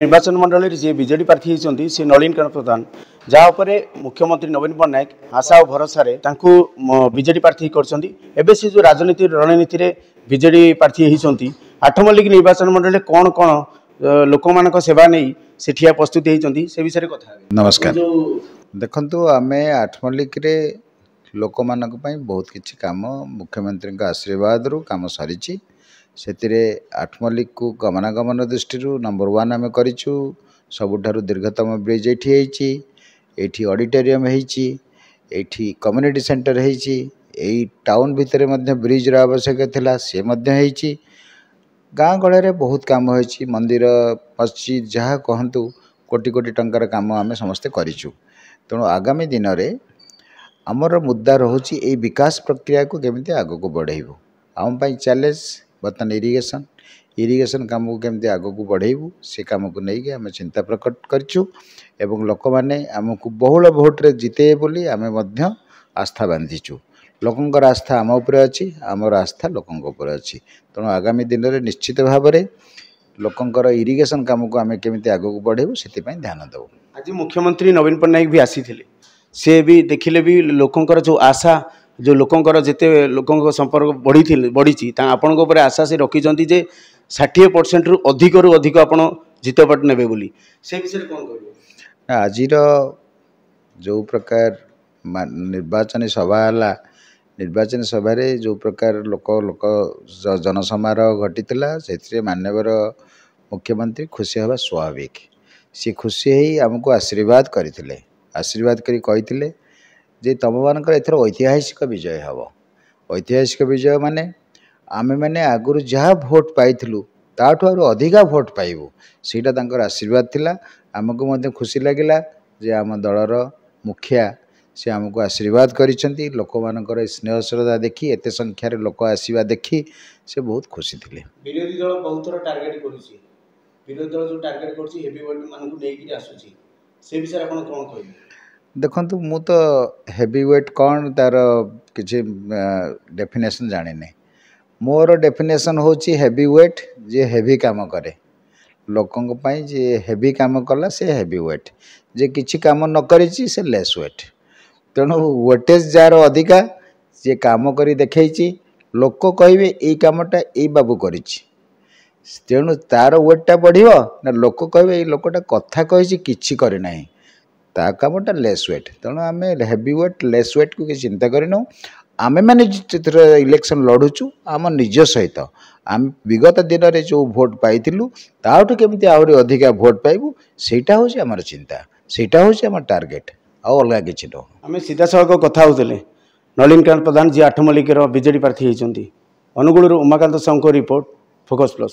निर्वाचन मंडल जी विजेडी प्रार्थी होती सी नलिन कर्ण प्रधान जहाँपर मुख्यमंत्री नवीन पट्टनायक आशा और भरोसा विजेडी प्रार्थी कर जो राजनीति रणनीति में विजेडी प्रार्थी होती आठमल्लिक निर्वाचन मंडल कौन कौन लोक मान सेवा नहीं सेठिया प्रस्तुत होती से विषय कथा। नमस्कार। देखु आम आठमल्लिक लोक मान बहुत किसी काम मुख्यमंत्री आशीर्वाद रु काम सरी से आठमल्लिक को गमनागमन दृष्टि नंबर 1 आम करूँ। सबुठारु दीर्घतम ब्रिज ये ऑडिटोरियम ये कम्युनिटी सेंटर यही टाउन भितर ब्रिज आवश्यक थिला से गाँ गड़े बहुत काम हो मंदिर मस्जिद जहाँ कहतु कोटी कोटी टंकार काम आम समस्ते करूँ। तेणु आगामी दिन में आमर मुद्दा रोचे ये विकास प्रक्रिया को केमी आग को बढ़ेबू आम चैलेंज बर्तमान इरिगेशन काम को केमती आग को बढ़ेबू से काम को लेकिन आम चिंता प्रकट करूँ एवं लोक मैंने आमको बहुल भोट्रे जिते बोली आम आस्था बांधीचु। लोकंर आस्था आम उपर अच्छी आमर आस्था लोकंर उपर अच्छी। तेणु आगामी दिन में निश्चित भाव में लोकंर इरिगेशन काम को आम केमी आग को बढ़ेबू से ध्यान देव। आज मुख्यमंत्री नवीन पट्टनायक भी आसी सी भी देखिले भी लोकंर जो आशा जो लोकंर जिते लोकों संपर्क बढ़ी आपण आशा से रखी जे 60% रु अधिक आप जितपट ने से विषय कौन कह। आज जो प्रकार निर्वाचन सभा है निर्वाचन सभा जो प्रकार लोक जनसमारोह घटी से माननीय मुख्यमंत्री खुशी हवा स्वाभाविक। सी खुशी ही आमको आशीर्वाद करते आशीर्वाद करी जे तुम मान एथर ऐतिहासिक विजय हम। ऐतिहासिक विजय माने आमे मैंने आगुरी जहाँ भोट पाइलु ताठू अधिका भोट पाइबू सीटा तांकर आशीर्वाद थिला। आमको मध्य खुशी लगिला जे आम दलर मुखिया से आमको आशीर्वाद करिसेंती। लोक मानकर स्नेह श्रद्धा देखी एते संख्यार लोक आसीबा देखी से बहुत खुशी थिले। विरोधी दल बहुत थोड़ा टार्गेट करूची विरोधी दल जो टार्गेट करची हेवी वेट मानकु नेकी आसुची से विषय आपण कोन कहबे। देखु मु तो हेवी वेट कौन तार किसी डेफिनेशन जानी नहीं। मोर डेफिनेशन होची हेवी वेट जे हेवी काम करे लोकों जे हेवी काम कला से हेवी वेट जे किसी काम न करी से लेस वेट। तेणु वेटेज जार अधिका जे काम करी देखी लोक कहे ये कामटा ये बाबू करी तेणु तार वेटटा बढ़िया ना लोक कहे ये लोकटा कथा कही किसी करना ता कामटा लेस वेट। तेणु आम हेवी वेट लेस वेट को किसी चिंता करना आमे मैंने इलेक्शन लड़ुचु आम निज सहित आम विगत दिन में जो भोट पाइलु ताठू केमी आहरी अधिका भोट पाइबू सेटा हूँ आमर चिंता सेटा हूँ आम टार्गेट आउ अलग किसी न। आम सीधा सड़क कथा होते नलिन कर्ण प्रधान जी आठमल्लिक विजेडी प्रार्थी होती Anugul Umakant Sahu report Focus plus.